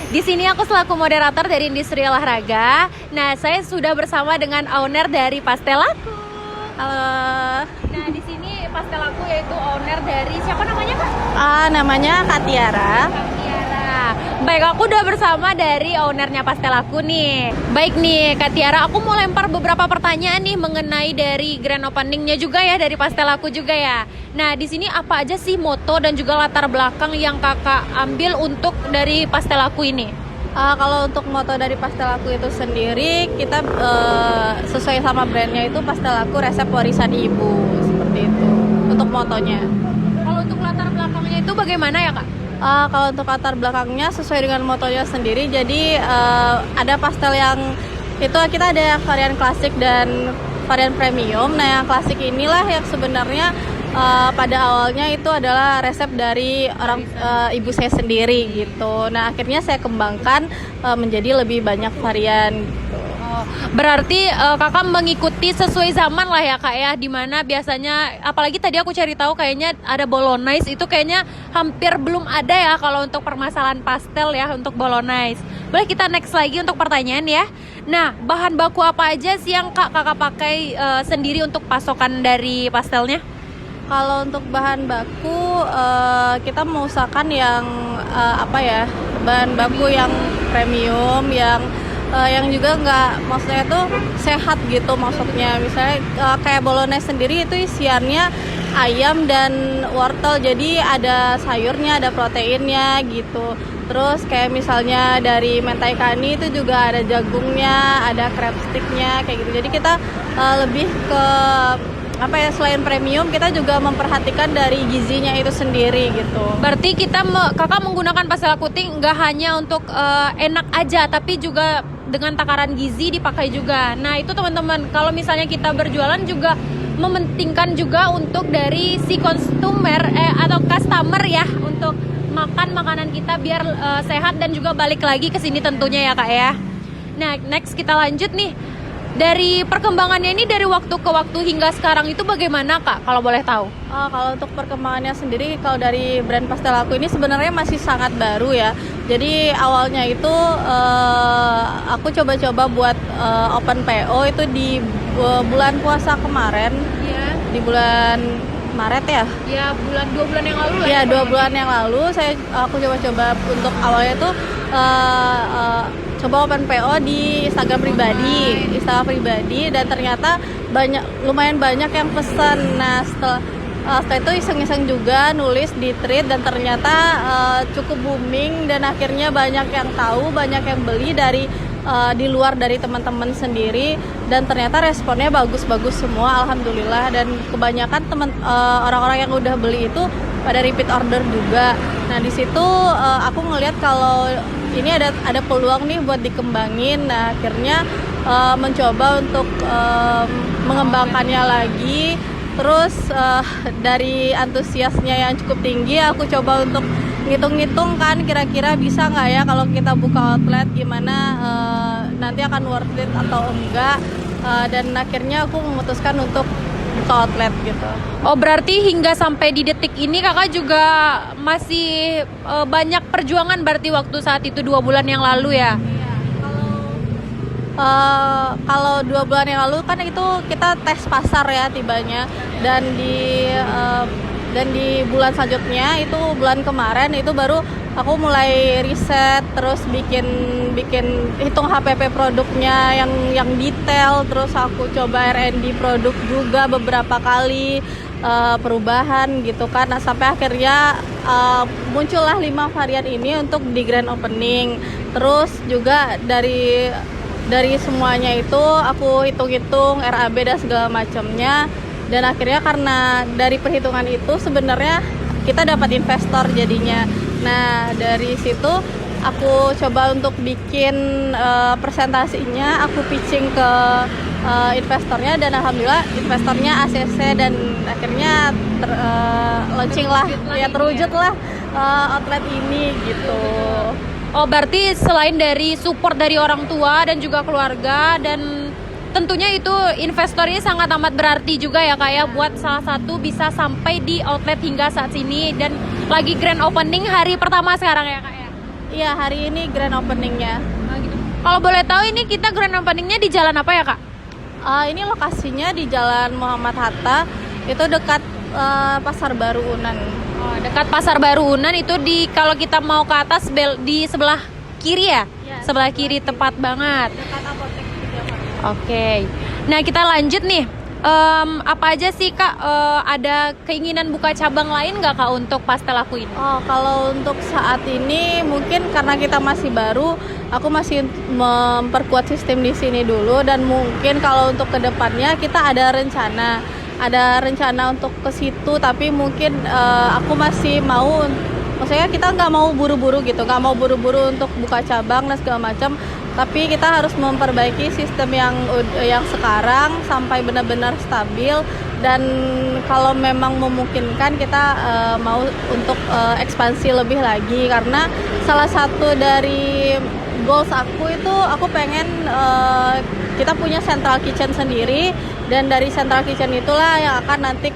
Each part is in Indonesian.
Di sini aku selaku moderator dari industri olahraga. Nah, saya sudah bersama dengan owner dari Pastelaku. Halo. Nah, di sini Pastelaku yaitu owner dari siapa namanya, Kak? Namanya Kak Tiara. Tiara. Baik, aku udah bersama dari ownernya Pastelaku nih. Baik nih, Kak Tiara, aku mau lempar beberapa pertanyaan nih mengenai dari grand openingnya juga ya, dari Pastelaku juga ya. Nah, di sini apa aja sih moto dan juga latar belakang yang kakak ambil untuk dari Pastelaku ini? Kalau untuk moto dari Pastelaku itu sendiri, kita sesuai sama brandnya itu Pastelaku resep warisan ibu, seperti itu untuk motonya. Kalau untuk latar belakangnya itu bagaimana ya, Kak? Kalau untuk latar belakangnya sesuai dengan motonya sendiri, jadi ada pastel yang itu kita ada varian klasik dan varian premium. Nah, yang klasik inilah yang sebenarnya pada awalnya itu adalah resep dari orang ibu saya sendiri gitu. Nah, akhirnya saya kembangkan menjadi lebih banyak varian gitu. Berarti kakak mengikuti sesuai zaman lah ya, Kak ya, dimana biasanya apalagi tadi aku cari tahu kayaknya ada bolognese, itu kayaknya hampir belum ada ya kalau untuk permasalahan pastel ya, untuk bolognese. Boleh kita next lagi untuk pertanyaan ya. Nah, bahan baku apa aja sih yang kakak pakai sendiri untuk pasokan dari pastelnya? Kalau untuk bahan baku kita mengusahakan yang bahan baku yang premium, yang juga nggak, maksudnya tuh sehat gitu, maksudnya misalnya kayak bolognese sendiri itu isiannya ayam dan wortel, jadi ada sayurnya, ada proteinnya gitu. Terus kayak misalnya dari mentaikani itu juga ada jagungnya, ada crab sticknya kayak gitu. Jadi kita lebih ke selain premium, kita juga memperhatikan dari gizinya itu sendiri gitu. Berarti kakak menggunakan Pastelaku nggak hanya untuk enak aja, tapi juga dengan takaran gizi dipakai juga. Nah, itu teman-teman, kalau misalnya kita berjualan juga mementingkan juga untuk dari si customer atau customer ya, untuk makan makanan kita biar sehat dan juga balik lagi ke sini tentunya ya, Kak ya. Nah, next kita lanjut nih. Dari perkembangannya ini dari waktu ke waktu hingga sekarang itu bagaimana, Kak, kalau boleh tahu? Kalau untuk perkembangannya sendiri, kalau dari brand Pastelaku ini sebenarnya masih sangat baru ya. Jadi awalnya itu aku coba-coba buat open PO itu di bulan puasa kemarin. Iya. Di bulan Maret ya? Ya, 2 bulan yang lalu lah. Iya, 2 bulan yang lalu aku coba-coba untuk awalnya tuh coba open PO di Instagram pribadi, dan ternyata lumayan banyak yang pesan. Nah, setelah itu iseng-iseng juga nulis di thread, dan ternyata cukup booming, dan akhirnya banyak yang tahu, banyak yang beli dari di luar dari teman-teman sendiri, dan ternyata responnya bagus-bagus semua, alhamdulillah. Dan kebanyakan orang-orang yang udah beli itu pada repeat order juga. Nah, di situ aku ngelihat kalau ini ada peluang nih buat dikembangin. Nah, akhirnya mencoba untuk mengembangkannya lagi. Terus dari antusiasnya yang cukup tinggi, aku coba untuk ngitung-ngitung kan kira-kira bisa nggak ya kalau kita buka outlet, gimana nanti akan worth it atau enggak. Dan akhirnya aku memutuskan untuk buka outlet gitu. Oh, berarti hingga sampai di detik ini kakak juga masih banyak perjuangan berarti waktu saat itu 2 bulan yang lalu ya? Iya, kalau 2 bulan yang lalu kan itu kita tes pasar ya tibanya, dan di bulan selanjutnya itu bulan kemarin itu baru aku mulai riset, terus bikin hitung HPP produknya yang detail, terus aku coba R&D produk juga beberapa kali, perubahan gitu kan. Nah, sampai akhirnya muncullah 5 varian ini untuk di grand opening. Terus juga dari semuanya itu aku hitung-hitung RAB dan segala macamnya, dan akhirnya karena dari perhitungan itu sebenarnya kita dapat investor jadinya. Nah, dari situ aku coba untuk bikin presentasinya, aku pitching ke investornya, dan alhamdulillah investornya ACC, dan akhirnya launching lah, ya terwujud lah outlet ini gitu. Oh, berarti selain dari support dari orang tua dan juga keluarga, dan tentunya itu investornya sangat amat berarti juga ya Kak ya, buat salah satu bisa sampai di outlet hingga saat ini, dan lagi grand opening hari pertama sekarang ya Kak ya? Iya, hari ini grand openingnya. Kalau boleh tahu ini kita grand openingnya di jalan apa ya Kak? Ini lokasinya di Jalan Muhammad Hatta, itu dekat Pasar Baru Unan. Oh, dekat Pasar Baru Unan itu di, kalau kita mau ke atas di sebelah kiri ya? Ya, sebelah kiri tepat banget. Dekat apotek juga. Oke. Nah, kita lanjut nih. Apa aja sih Kak, ada keinginan buka cabang lain nggak Kak untuk pastel aku ini? Oh, kalau untuk saat ini mungkin karena kita masih baru, aku masih memperkuat sistem di sini dulu, dan mungkin kalau untuk kedepannya kita ada rencana untuk ke situ, tapi mungkin aku masih mau, maksudnya kita nggak mau buru-buru gitu, nggak mau buru-buru untuk buka cabang dan segala macam, tapi kita harus memperbaiki sistem yang sekarang sampai benar-benar stabil, dan kalau memang memungkinkan kita mau untuk ekspansi lebih lagi, karena salah satu dari goals aku itu aku pengen kita punya central kitchen sendiri, dan dari central kitchen itulah yang akan nanti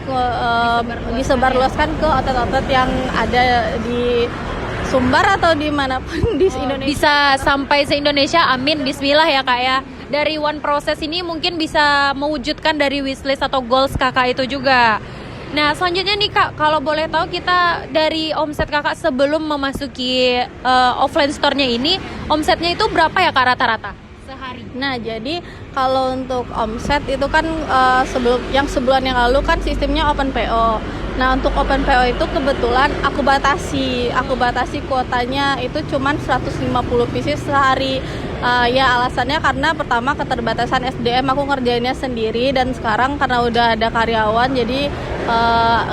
disebarluaskan ke outlet-outlet yang ada di Sumbar atau dimanapun di Indonesia. Bisa sampai se-Indonesia, amin, bismillah ya Kak ya. Dari one process ini mungkin bisa mewujudkan dari wishlist atau goals Kakak itu juga. Nah, selanjutnya nih Kak, kalau boleh tahu kita dari omset Kakak sebelum memasuki offline store-nya ini, omsetnya itu berapa ya Kak rata-rata sehari? Nah, jadi kalau untuk omset itu kan sebulan yang lalu kan sistemnya open PO. Nah, untuk open PO itu kebetulan aku batasi kuotanya itu cuman 150 pieces sehari. Ya alasannya karena pertama keterbatasan SDM, aku ngerjainnya sendiri, dan sekarang karena udah ada karyawan jadi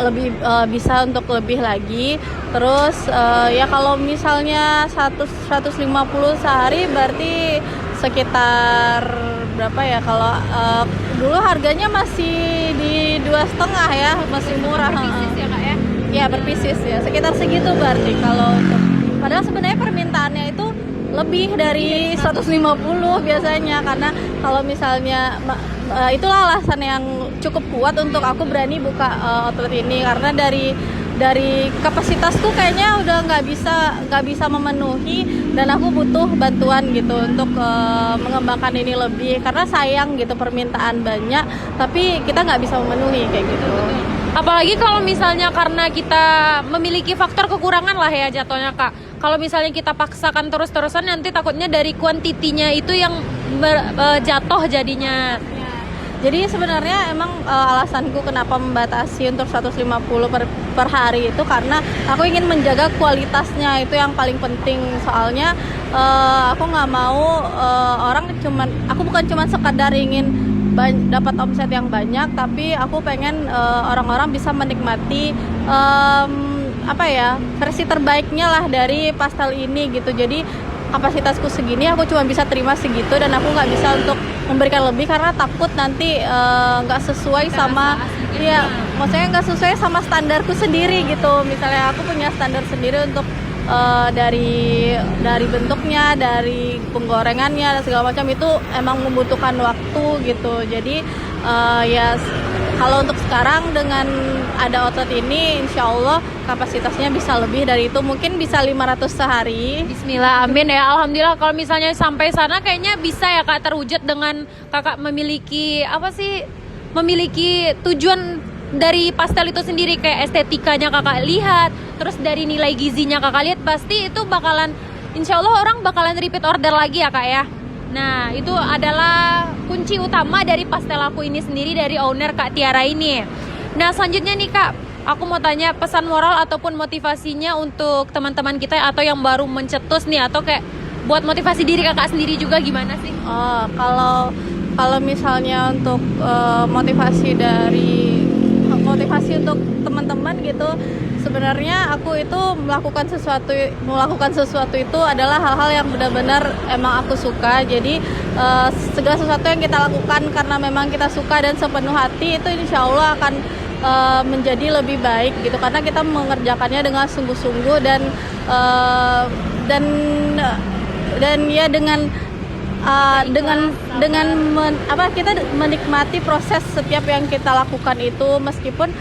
lebih bisa untuk lebih lagi. Terus ya kalau misalnya 150 sehari berarti sekitar berapa ya, kalau dulu harganya masih di 2,5 ya, masih murah. Per pieces ya Kak ya? Ya, per pieces ya, sekitar segitu berarti kalau untuk, padahal sebenarnya permintaannya itu lebih dari 150 biasanya, karena kalau misalnya itulah alasan yang cukup kuat untuk aku berani buka outlet ini, karena dari kapasitasku kayaknya udah nggak bisa memenuhi, dan aku butuh bantuan gitu untuk mengembangkan ini lebih, karena sayang gitu permintaan banyak tapi kita nggak bisa memenuhi kayak gitu. Apalagi kalau misalnya karena kita memiliki faktor kekurangan lah ya jatuhnya Kak. Kalau misalnya kita paksakan terus-terusan, nanti takutnya dari kuantitinya itu yang jatuh jadinya. Jadi sebenarnya emang alasanku kenapa membatasi untuk 150 per hari itu karena aku ingin menjaga kualitasnya, itu yang paling penting. Soalnya aku nggak mau aku bukan cuma sekadar ingin dapat omset yang banyak, tapi aku pengen orang-orang bisa menikmati versi terbaiknya lah dari pastel ini gitu. Jadi kapasitasku segini, aku cuma bisa terima segitu, dan aku nggak bisa untuk memberikan lebih karena takut nanti nggak sesuai sama, ya maksudnya nggak sesuai sama standarku sendiri gitu. Misalnya aku punya standar sendiri untuk dari bentuknya, dari penggorengannya dan segala macam, itu emang membutuhkan waktu gitu. Jadi ya kalau untuk sekarang dengan ada outlet ini, insya Allah kapasitasnya bisa lebih dari itu, mungkin bisa 500 sehari. Bismillah, amin ya. Alhamdulillah kalau misalnya sampai sana kayaknya bisa ya Kak terwujud dengan Kakak memiliki memiliki tujuan dari pastel itu sendiri, kayak estetikanya Kakak lihat, terus dari nilai gizinya Kakak lihat, pasti itu bakalan, insya Allah orang bakalan repeat order lagi ya Kak ya. Nah, itu adalah kunci utama dari pastel aku ini sendiri, dari owner Kak Tiara ini. Nah, selanjutnya nih Kak, aku mau tanya pesan moral ataupun motivasinya untuk teman-teman kita atau yang baru mencetus nih, atau kayak buat motivasi diri Kakak sendiri juga gimana sih? Kalau misalnya untuk motivasi motivasi untuk teman-teman gitu. Sebenarnya aku itu melakukan sesuatu itu adalah hal-hal yang benar-benar emang aku suka. Jadi segala sesuatu yang kita lakukan karena memang kita suka dan sepenuh hati itu insya Allah akan menjadi lebih baik gitu, karena kita mengerjakannya dengan sungguh-sungguh dan ya kita menikmati proses setiap yang kita lakukan itu, meskipun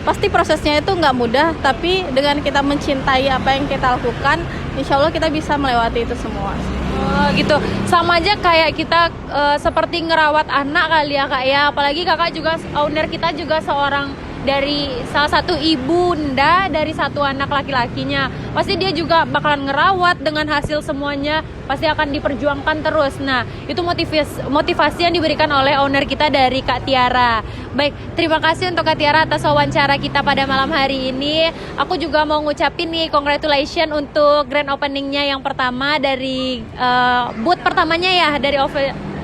pasti prosesnya itu nggak mudah, tapi dengan kita mencintai apa yang kita lakukan, insya Allah kita bisa melewati itu semua. Oh, gitu, sama aja kayak kita seperti ngerawat anak kali ya Kak ya, apalagi Kakak juga owner kita juga seorang dari salah satu ibunda dari satu anak laki-lakinya, pasti dia juga bakalan ngerawat, dengan hasil semuanya pasti akan diperjuangkan terus. Nah, itu motivasi yang diberikan oleh owner kita dari Kak Tiara. Baik, terima kasih untuk Kak Tiara atas wawancara kita pada malam hari ini. Aku juga mau ngucapin nih congratulations untuk grand openingnya yang pertama dari booth pertamanya ya, dari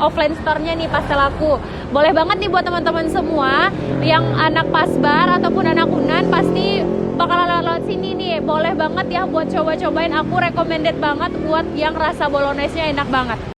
offline store-nya nih Pastel Aku. Boleh banget nih buat teman-teman semua yang anak Pasbar ataupun anak Unan pasti bakalan lewat sini nih. Boleh banget ya buat coba-cobain, aku recommended banget buat yang rasa bolognese-nya enak banget.